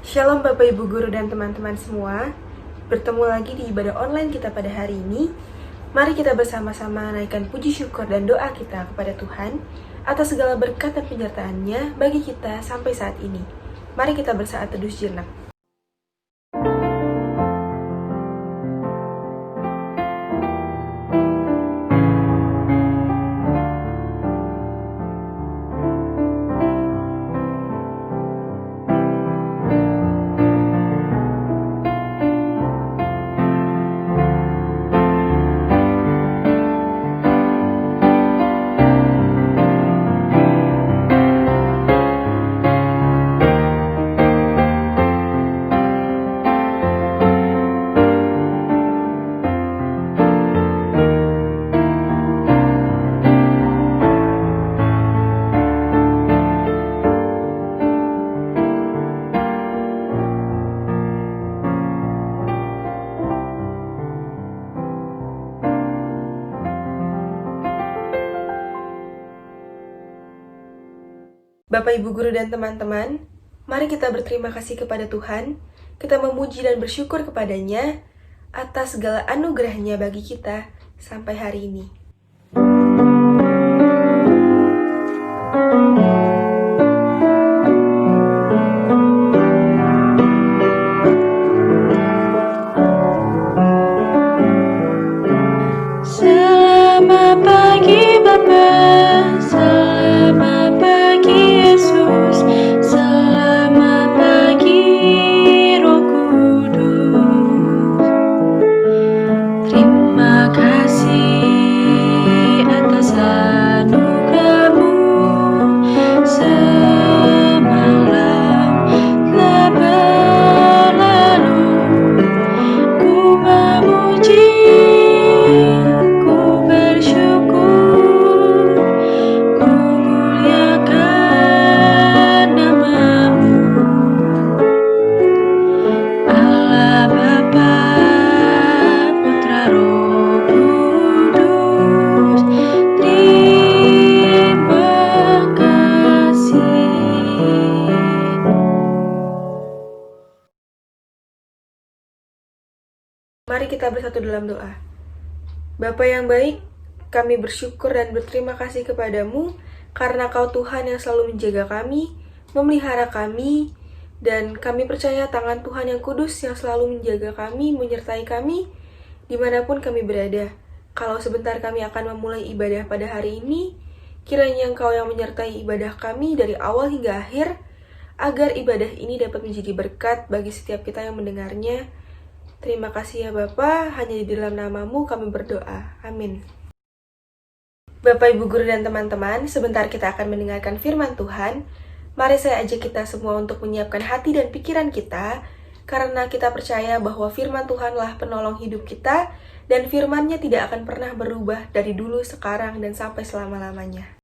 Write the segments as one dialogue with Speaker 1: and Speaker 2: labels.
Speaker 1: Shalom Bapak Ibu Guru dan teman-teman semua. Bertemu lagi di ibadah online kita pada hari ini. Mari kita bersama-sama naikkan puji syukur dan doa kita kepada Tuhan atas segala berkat dan penyertaan-Nya bagi kita sampai saat ini. Mari kita bersaat teduh sejenak. Bapak Ibu Guru dan teman-teman, mari kita berterima kasih kepada Tuhan, kita memuji dan bersyukur kepada-Nya atas segala anugerah-Nya bagi kita sampai hari ini.
Speaker 2: Selamat pagi Bapa, selamat pagi Yesus, selamat pagi Roh Kudus. Terima kasih atas anugerah-Mu, semalam telah berlalu. Ku memuji, ku bersyukur, ku muliakan nama-Mu. Allah Bapa, Putra, Roh Kudus, terima kasih.
Speaker 1: Mari kita bersatu dalam doa. Bapa yang baik, kami bersyukur dan berterima kasih kepadamu karena Kau Tuhan yang selalu menjaga kami, memelihara kami, dan kami percaya tangan Tuhan yang kudus yang selalu menjaga kami, menyertai kami, dimanapun kami berada. Kalau sebentar kami akan memulai ibadah pada hari ini, kiranya Engkau yang menyertai ibadah kami dari awal hingga akhir, agar ibadah ini dapat menjadi berkat bagi setiap kita yang mendengarnya. Terima kasih ya Bapa, hanya di dalam nama-Mu kami berdoa. Amin. Bapak, Ibu Guru dan teman-teman, sebentar kita akan mendengarkan firman Tuhan. Mari saya ajak kita semua untuk menyiapkan hati dan pikiran kita, karena kita percaya bahwa firman Tuhanlah penolong hidup kita, dan firman-Nya tidak akan pernah berubah dari dulu, sekarang, dan sampai selama-lamanya.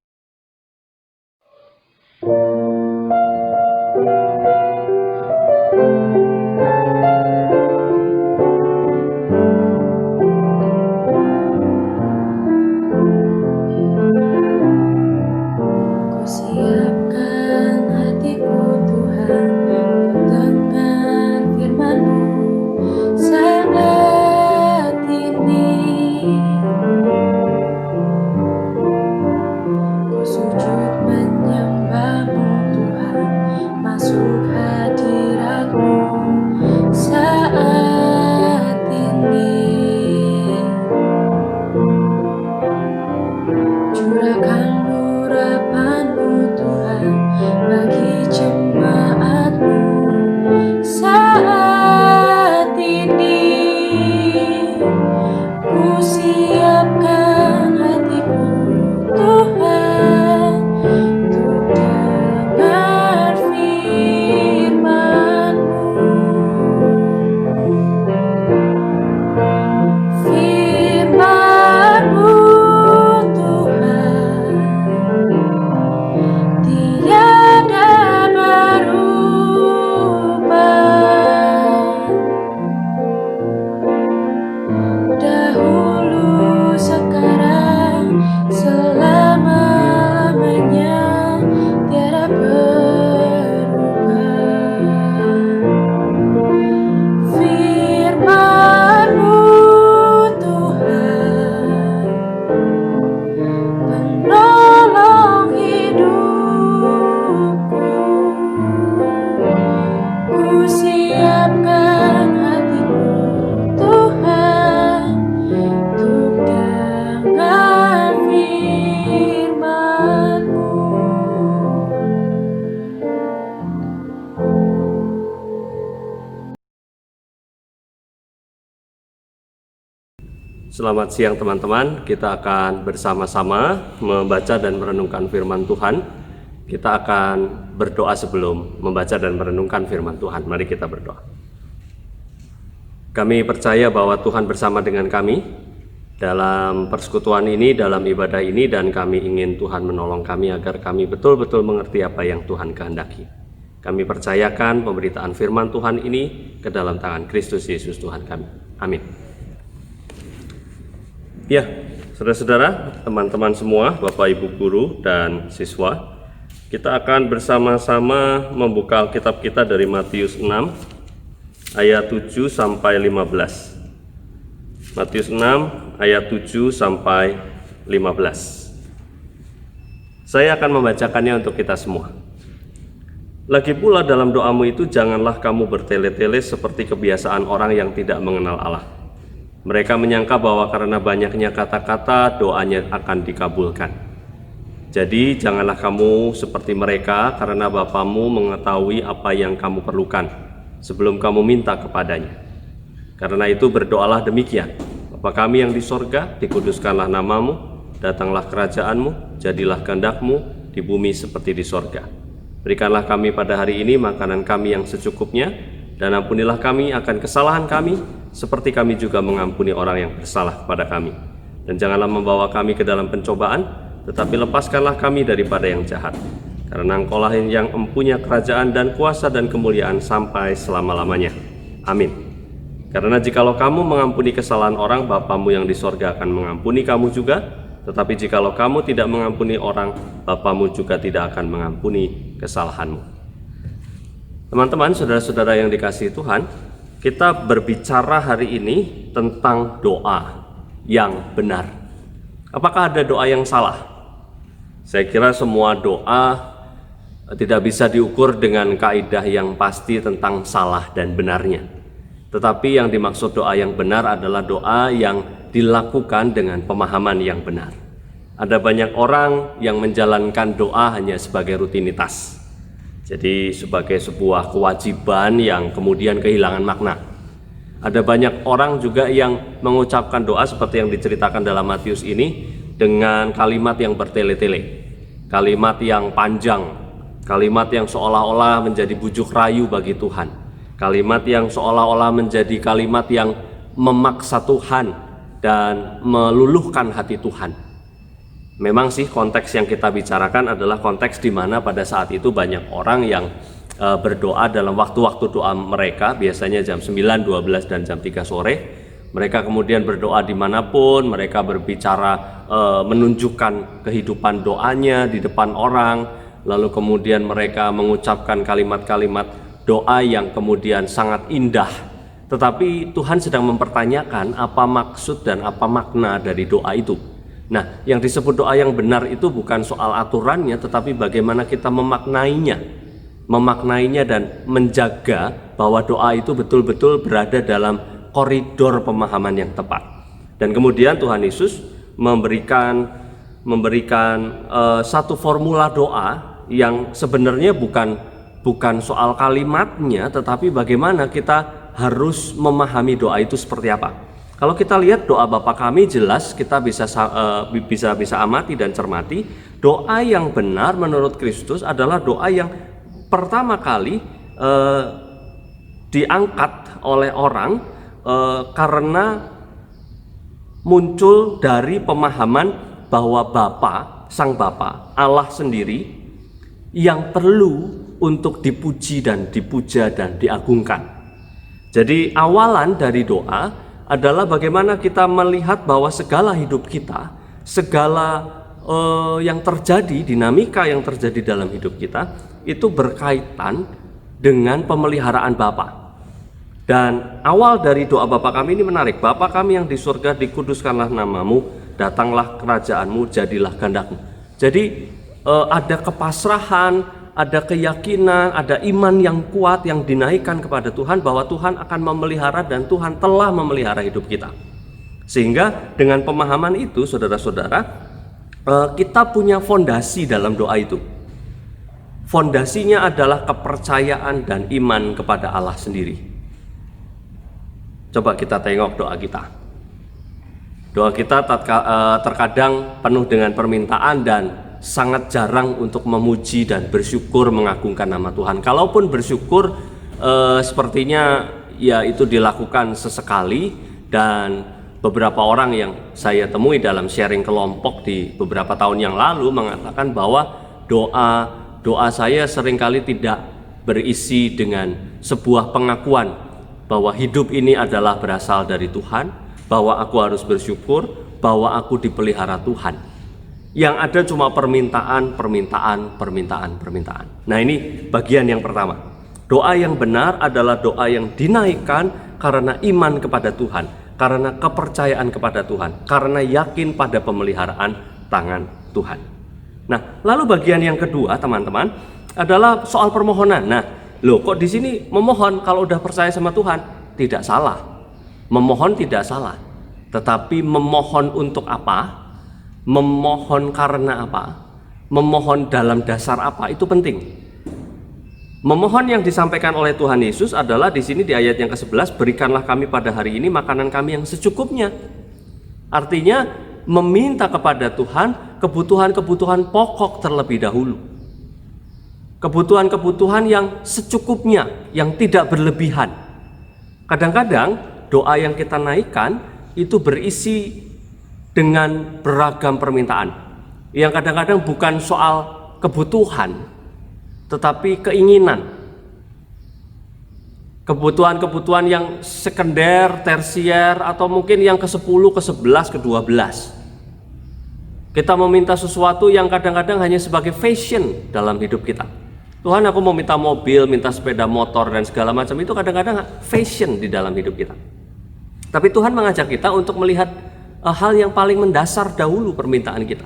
Speaker 2: Ku siapkan hatiku Tuhan, ku dengar firman-Mu saat ini. Ku sujud menyembah-Mu Tuhan, masuk hadirat-Mu saat ini. Curahkan urapan-Mu Tuhan bagi jemaat-Mu saat ini. Ku siapkan hatiku Tuhan, untuk dengar firman-Mu. Firman-Mu Tuhan, tiada
Speaker 3: Selamat siang teman-teman, kita akan bersama-sama membaca dan merenungkan firman Tuhan. Kita akan berdoa sebelum membaca dan merenungkan firman Tuhan. Mari kita berdoa. Kami percaya bahwa Tuhan bersama dengan kami dalam persekutuan ini, dalam ibadah ini, dan kami ingin Tuhan menolong kami agar kami betul-betul mengerti apa yang Tuhan kehendaki. Kami percayakan pemberitaan firman Tuhan ini ke dalam tangan Kristus Yesus Tuhan kami. Amin. Ya, saudara-saudara, teman-teman semua, Bapak Ibu guru dan siswa, kita akan bersama-sama membuka Alkitab kita dari Matius 6 ayat 7 sampai 15. Matius 6 ayat 7 sampai 15. Saya akan membacakannya untuk kita semua. Lagi pula dalam doamu itu janganlah kamu bertele-tele seperti kebiasaan orang yang tidak mengenal Allah. Mereka menyangka bahwa karena banyaknya kata-kata doanya akan dikabulkan. Jadi janganlah kamu seperti mereka, karena Bapamu mengetahui apa yang kamu perlukan sebelum kamu minta kepadanya. Karena itu berdoalah demikian: Bapa kami yang di sorga, dikuduskanlah namamu, datanglah kerajaanmu, jadilah kehendakmu di bumi seperti di sorga. Berikanlah kami pada hari ini makanan kami yang secukupnya, dan ampunilah kami akan kesalahan kami, seperti kami juga mengampuni orang yang bersalah kepada kami. Dan janganlah membawa kami ke dalam pencobaan, tetapi lepaskanlah kami daripada yang jahat. Karena Engkaulah yang mempunyai kerajaan dan kuasa dan kemuliaan sampai selama-lamanya. Amin. Karena jikalau kamu mengampuni kesalahan orang, Bapamu yang di sorga akan mengampuni kamu juga. Tetapi jikalau kamu tidak mengampuni orang, Bapamu juga tidak akan mengampuni kesalahanmu. Teman-teman, saudara-saudara yang dikasihi Tuhan, kita berbicara hari ini tentang doa yang benar. Apakah ada doa yang salah? Saya kira semua doa tidak bisa diukur dengan kaidah yang pasti tentang salah dan benarnya. Tetapi yang dimaksud doa yang benar adalah doa yang dilakukan dengan pemahaman yang benar. Ada banyak orang yang menjalankan doa hanya sebagai rutinitas. Jadi sebagai sebuah kewajiban yang kemudian kehilangan makna. Ada banyak orang juga yang mengucapkan doa seperti yang diceritakan dalam Matius ini dengan kalimat yang bertele-tele, kalimat yang panjang, kalimat yang seolah-olah menjadi bujuk rayu bagi Tuhan, kalimat yang seolah-olah menjadi kalimat yang memaksa Tuhan dan meluluhkan hati Tuhan. Memang sih konteks yang kita bicarakan adalah konteks di mana pada saat itu banyak orang yang berdoa dalam waktu-waktu doa mereka, biasanya jam 9, 12, dan jam 3 sore. Mereka kemudian berdoa dimanapun, mereka berbicara menunjukkan kehidupan doanya di depan orang, lalu kemudian mereka mengucapkan kalimat-kalimat doa yang kemudian sangat indah. Tetapi Tuhan sedang mempertanyakan apa maksud dan apa makna dari doa itu. Nah, yang disebut doa yang benar itu bukan soal aturannya, tetapi bagaimana kita memaknainya dan menjaga bahwa doa itu betul-betul berada dalam koridor pemahaman yang tepat. Dan kemudian Tuhan Yesus memberikan satu formula doa yang sebenarnya bukan soal kalimatnya, tetapi bagaimana kita harus memahami doa itu seperti apa. Kalau kita lihat doa Bapa kami, jelas kita bisa amati dan cermati. Doa yang benar menurut Kristus adalah doa yang pertama kali diangkat oleh orang karena muncul dari pemahaman bahwa Sang Bapa, Allah sendiri yang perlu untuk dipuji dan dipuja dan diagungkan. Jadi awalan dari doa adalah bagaimana kita melihat bahwa segala hidup kita, segala yang terjadi, dinamika yang terjadi dalam hidup kita itu berkaitan dengan pemeliharaan Bapa. Dan awal dari doa Bapa kami ini menarik. Bapa kami yang di surga, dikuduskanlah namamu, datanglah kerajaanmu, jadilah kehendakmu. Jadi ada kepasrahan, ada keyakinan, ada iman yang kuat yang dinaikkan kepada Tuhan bahwa Tuhan akan memelihara dan Tuhan telah memelihara hidup kita. Sehingga dengan pemahaman itu, saudara-saudara, kita punya fondasi dalam doa itu. Fondasinya adalah kepercayaan dan iman kepada Allah sendiri. Coba kita tengok doa kita. Doa kita terkadang penuh dengan permintaan dan sangat jarang untuk memuji dan bersyukur mengagungkan nama Tuhan. Kalaupun bersyukur sepertinya ya itu dilakukan sesekali, dan beberapa orang yang saya temui dalam sharing kelompok di beberapa tahun yang lalu mengatakan bahwa doa saya seringkali tidak berisi dengan sebuah pengakuan bahwa hidup ini adalah berasal dari Tuhan, bahwa aku harus bersyukur, bahwa aku dipelihara Tuhan. Yang ada cuma permintaan. Nah, ini bagian yang pertama. Doa yang benar adalah doa yang dinaikkan karena iman kepada Tuhan, karena kepercayaan kepada Tuhan, karena yakin pada pemeliharaan tangan Tuhan. Nah, lalu bagian yang kedua, teman-teman, adalah soal permohonan. Nah, kok di sini memohon kalau udah percaya sama Tuhan? Tidak salah. Memohon tidak salah. Tetapi memohon untuk apa? Memohon karena apa? Memohon dalam dasar apa? Itu penting. Memohon yang disampaikan oleh Tuhan Yesus adalah di sini di ayat yang ke-11, berikanlah kami pada hari ini makanan kami yang secukupnya. Artinya meminta kepada Tuhan kebutuhan-kebutuhan pokok terlebih dahulu. Kebutuhan-kebutuhan yang secukupnya, yang tidak berlebihan. Kadang-kadang doa yang kita naikkan itu berisi dengan beragam permintaan, yang kadang-kadang bukan soal kebutuhan, tetapi keinginan. Kebutuhan-kebutuhan yang sekunder, tersier, atau mungkin yang ke-10, ke-11, ke-12. Kita meminta sesuatu yang kadang-kadang hanya sebagai fashion dalam hidup kita. Tuhan, aku mau minta mobil, minta sepeda motor dan segala macam, itu kadang-kadang fashion di dalam hidup kita. Tapi Tuhan mengajak kita untuk melihat hal yang paling mendasar dahulu permintaan kita,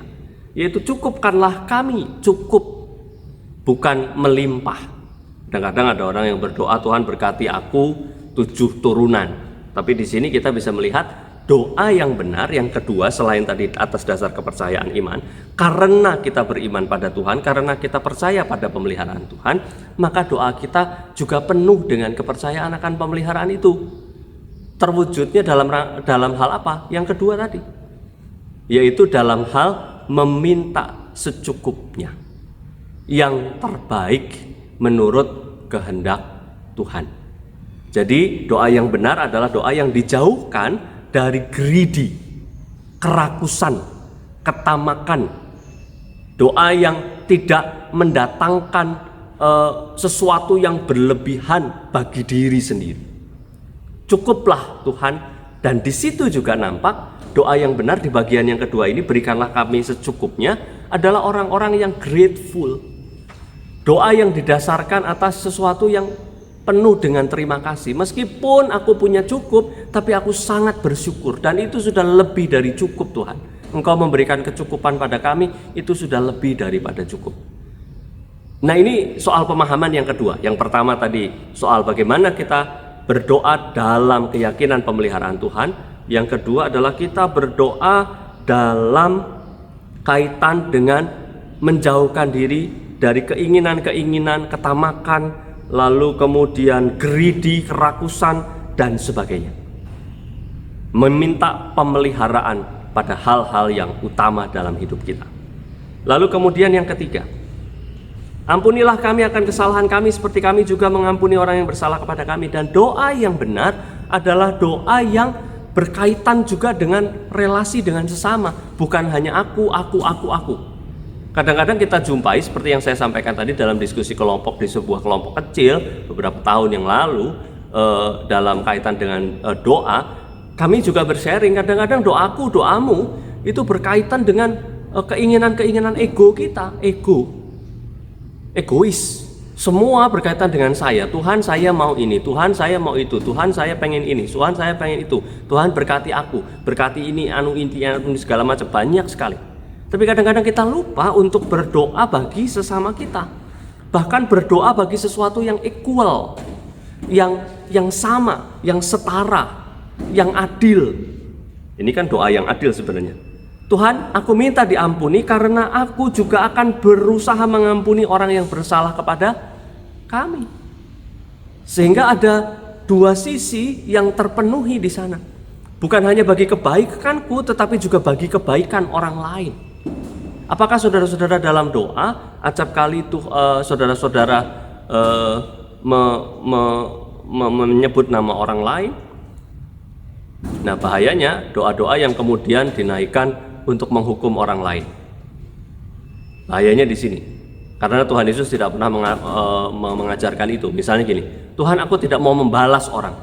Speaker 3: yaitu cukupkanlah kami, cukup, bukan melimpah. Kadang-kadang ada orang yang berdoa, Tuhan berkati aku 7 turunan. Tapi di sini kita bisa melihat doa yang benar yang kedua selain tadi atas dasar kepercayaan iman, karena kita beriman pada Tuhan, karena kita percaya pada pemeliharaan Tuhan, maka doa kita juga penuh dengan kepercayaan akan pemeliharaan itu. Terwujudnya dalam hal apa? Yang kedua tadi, yaitu dalam hal meminta secukupnya, yang terbaik menurut kehendak Tuhan. Jadi doa yang benar adalah doa yang dijauhkan dari greedy, kerakusan, ketamakan. Doa yang tidak mendatangkan sesuatu yang berlebihan bagi diri sendiri. Cukuplah Tuhan. Dan di situ juga nampak doa yang benar di bagian yang kedua ini, berikanlah kami secukupnya, adalah orang-orang yang grateful. Doa yang didasarkan atas sesuatu yang penuh dengan terima kasih. Meskipun aku punya cukup, tapi aku sangat bersyukur, dan itu sudah lebih dari cukup Tuhan. Engkau memberikan kecukupan pada kami, itu sudah lebih daripada cukup. Nah, ini soal pemahaman yang kedua. Yang pertama tadi soal bagaimana kita berdoa dalam keyakinan pemeliharaan Tuhan. Yang kedua adalah kita berdoa dalam kaitan dengan menjauhkan diri dari keinginan-keinginan, ketamakan, lalu kemudian greedy, kerakusan, dan sebagainya. Meminta pemeliharaan pada hal-hal yang utama dalam hidup kita. Lalu kemudian yang ketiga, ampunilah kami akan kesalahan kami seperti kami juga mengampuni orang yang bersalah kepada kami. Dan doa yang benar adalah doa yang berkaitan juga dengan relasi dengan sesama, bukan hanya aku. Kadang-kadang kita jumpai seperti yang saya sampaikan tadi dalam diskusi kelompok di sebuah kelompok kecil beberapa tahun yang lalu, dalam kaitan dengan doa, kami juga bersharing, kadang-kadang doaku, doamu itu berkaitan dengan keinginan-keinginan ego kita, egois. Semua berkaitan dengan saya. Tuhan, saya mau ini, Tuhan, saya mau itu, Tuhan, saya pengen ini, Tuhan, saya pengen itu, Tuhan berkati aku, berkati ini, ini segala macam, banyak sekali. Tapi kadang-kadang kita lupa untuk berdoa bagi sesama kita. Bahkan berdoa bagi sesuatu yang equal, yang sama, yang setara, yang adil. Ini kan doa yang adil sebenarnya. Tuhan, aku minta diampuni karena aku juga akan berusaha mengampuni orang yang bersalah kepada kami. Sehingga ada dua sisi yang terpenuhi di sana. Bukan hanya bagi kebaikanku, tetapi juga bagi kebaikan orang lain. Apakah saudara-saudara dalam doa acap kali itu saudara-saudara menyebut nama orang lain? Nah, bahayanya doa-doa yang kemudian dinaikkan untuk menghukum orang lain. Bahayanya di sini. Karena Tuhan Yesus tidak pernah mengajarkan itu. Misalnya gini, Tuhan, aku tidak mau membalas orang.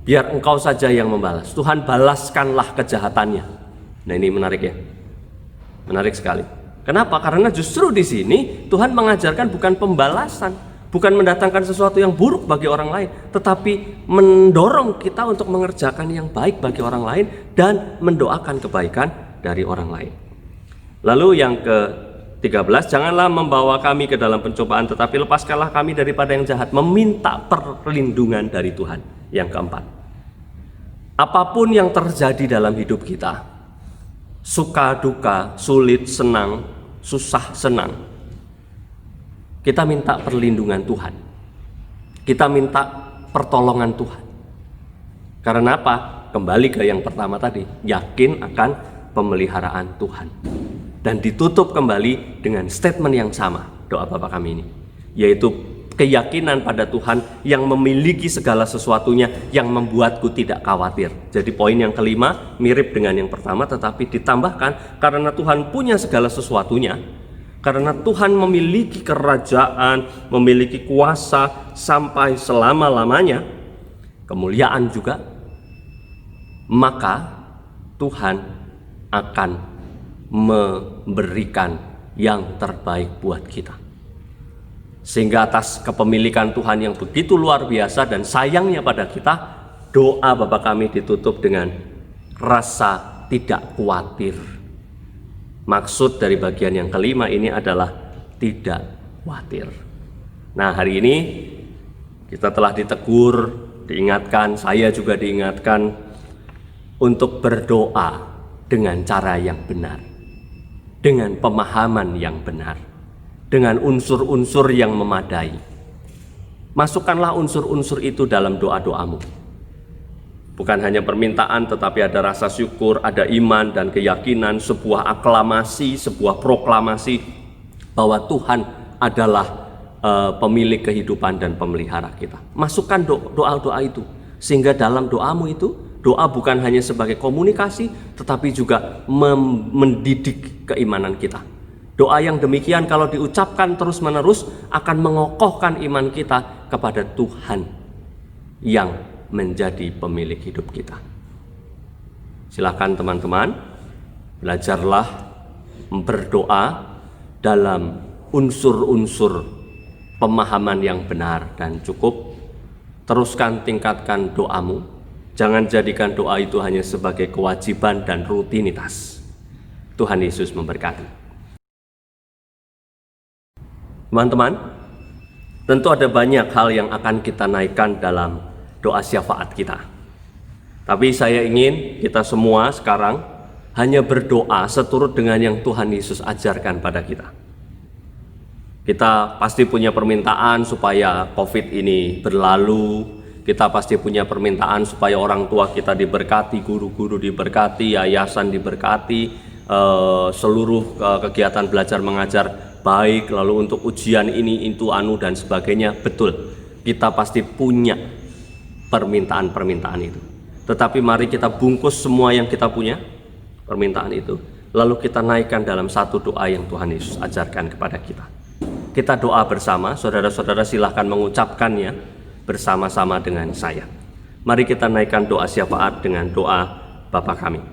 Speaker 3: Biar engkau saja yang membalas. Tuhan, balaskanlah kejahatannya. Nah, ini menarik ya. Menarik sekali. Kenapa? Karena justru di sini Tuhan mengajarkan bukan pembalasan, bukan mendatangkan sesuatu yang buruk bagi orang lain, tetapi mendorong kita untuk mengerjakan yang baik bagi orang lain dan mendoakan kebaikan dari orang lain. Lalu yang ke-13, janganlah membawa kami ke dalam pencobaan, tetapi lepaskanlah kami daripada yang jahat, meminta perlindungan dari Tuhan. Yang keempat, apapun yang terjadi dalam hidup kita, suka duka, sulit senang, susah senang, kita minta perlindungan Tuhan. Kita minta pertolongan Tuhan. Karena apa? Kembali ke yang pertama tadi, yakin akan pemeliharaan Tuhan. Dan ditutup kembali dengan statement yang sama doa Bapa kami ini, yaitu keyakinan pada Tuhan yang memiliki segala sesuatunya yang membuatku tidak khawatir. Jadi poin yang kelima mirip dengan yang pertama, tetapi ditambahkan karena Tuhan punya segala sesuatunya, karena Tuhan memiliki kerajaan, memiliki kuasa sampai selama-lamanya, kemuliaan juga, maka Tuhan akan memberikan yang terbaik buat kita. Sehingga atas kepemilikan Tuhan yang begitu luar biasa dan sayangnya pada kita, doa Bapa kami ditutup dengan rasa tidak khawatir. Maksud dari bagian yang kelima ini adalah tidak khawatir. Nah, hari ini kita telah ditegur, diingatkan, saya juga diingatkan untuk berdoa dengan cara yang benar, dengan pemahaman yang benar, dengan unsur-unsur yang memadai. Masukkanlah unsur-unsur itu dalam doa-doamu. Bukan hanya permintaan, tetapi ada rasa syukur, ada iman dan keyakinan, sebuah aklamasi, sebuah proklamasi bahwa Tuhan adalah pemilik kehidupan dan pemelihara kita. Masukkan doa-doa itu, sehingga dalam doamu itu, doa bukan hanya sebagai komunikasi, tetapi juga mendidik keimanan kita. Doa yang demikian kalau diucapkan terus-menerus akan mengokohkan iman kita kepada Tuhan yang menjadi pemilik hidup kita. Silakan teman-teman, belajarlah berdoa dalam unsur-unsur pemahaman yang benar dan cukup. Teruskan tingkatkan doamu. Jangan jadikan doa itu hanya sebagai kewajiban dan rutinitas. Tuhan Yesus memberkati. Teman-teman, tentu ada banyak hal yang akan kita naikkan dalam doa syafaat kita. Tapi saya ingin kita semua sekarang hanya berdoa seturut dengan yang Tuhan Yesus ajarkan pada kita. Kita pasti punya permintaan supaya COVID ini berlalu. Kita pasti punya permintaan supaya orang tua kita diberkati, guru-guru diberkati, yayasan diberkati, seluruh kegiatan belajar mengajar baik, lalu untuk ujian ini, itu, dan sebagainya. Betul, kita pasti punya permintaan-permintaan itu. Tetapi mari kita bungkus semua yang kita punya, permintaan itu, lalu kita naikkan dalam satu doa yang Tuhan Yesus ajarkan kepada kita. Kita doa bersama, saudara-saudara silahkan mengucapkannya bersama-sama dengan saya. Mari kita naikkan doa syafaat dengan doa Bapa kami.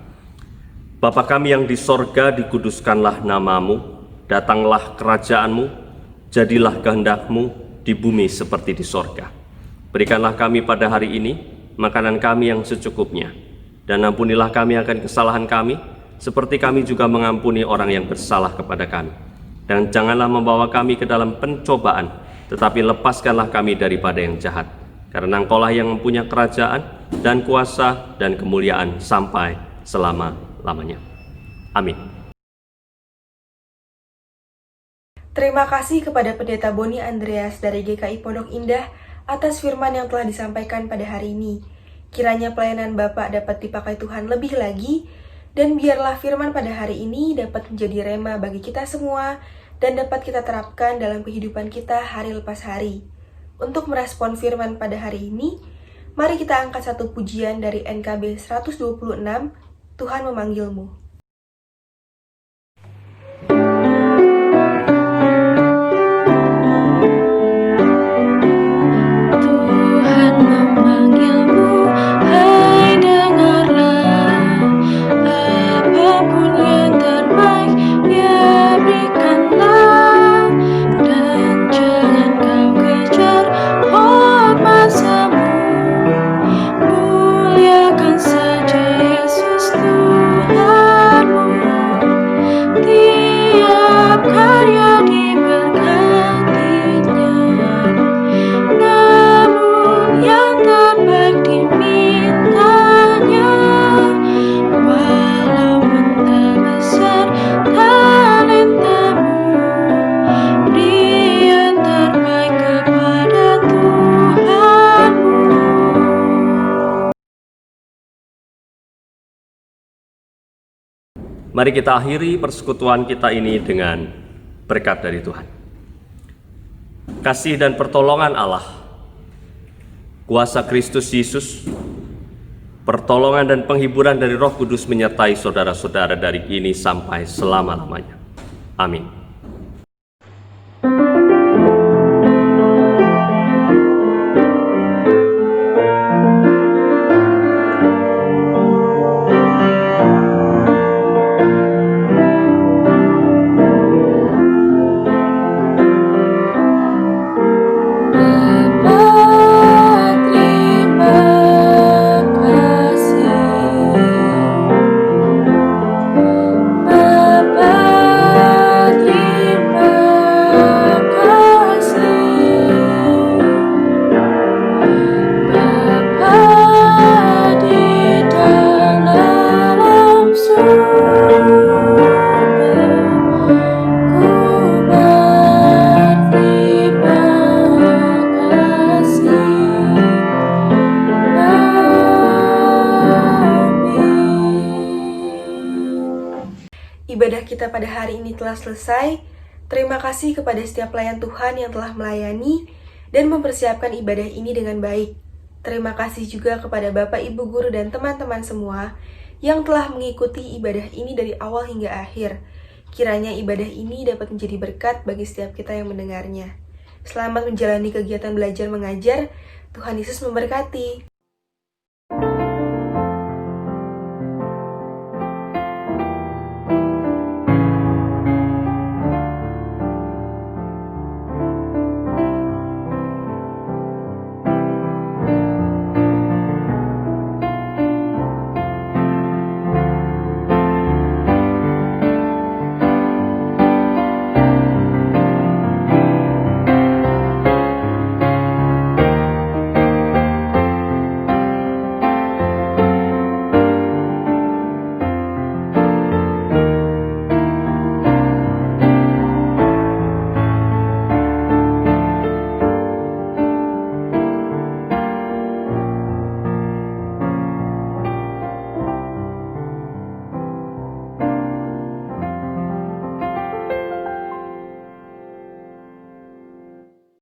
Speaker 3: Bapa kami yang di sorga, dikuduskanlah namamu. Datanglah kerajaanmu, jadilah kehendakmu di bumi seperti di sorga. Berikanlah kami pada hari ini makanan kami yang secukupnya, dan ampunilah kami akan kesalahan kami, seperti kami juga mengampuni orang yang bersalah kepada kami. Dan janganlah membawa kami ke dalam pencobaan, tetapi lepaskanlah kami daripada yang jahat. Karena Engkaulah yang mempunyai kerajaan dan kuasa dan kemuliaan sampai selama-lamanya. Amin.
Speaker 1: Terima kasih kepada Pendeta Boni Andreas dari GKI Pondok Indah atas firman yang telah disampaikan pada hari ini. Kiranya pelayanan Bapak dapat dipakai Tuhan lebih lagi, dan biarlah firman pada hari ini dapat menjadi rema bagi kita semua, dan dapat kita terapkan dalam kehidupan kita hari lepas hari. Untuk merespon firman pada hari ini, mari kita angkat satu pujian dari NKB 126, Tuhan memanggilmu.
Speaker 2: Tuhan memanggilmu, hai dengarlah, apapun yang terbaik Dia berikanlah, dan jangan kau kejar hormat semu, muliakan saja Yesus Tuhanmu, tiap karya diberkatinya. Namun yang terbaik dimintanya, walaupun tak besar talentamu, beri yang terbaik kepada Tuhanmu.
Speaker 3: Mari kita akhiri persekutuan kita ini dengan berkat dari Tuhan. Kasih dan pertolongan Allah, kuasa Kristus Yesus, pertolongan dan penghiburan dari Roh Kudus menyertai saudara-saudara dari kini sampai selama-lamanya. Amin.
Speaker 2: Bapa, terima kasih. Bapa, terima kasih. Bapa di dalam surga, ku berterima kasih. Amin.
Speaker 1: Ibadah kita pada hari ini telah selesai. Terima kasih kepada setiap pelayan Tuhan yang telah melayani dan mempersiapkan ibadah ini dengan baik. Terima kasih juga kepada Bapak, Ibu Guru, dan teman-teman semua yang telah mengikuti ibadah ini dari awal hingga akhir. Kiranya ibadah ini dapat menjadi berkat bagi setiap kita yang mendengarnya. Selamat menjalani kegiatan belajar mengajar. Tuhan Yesus memberkati.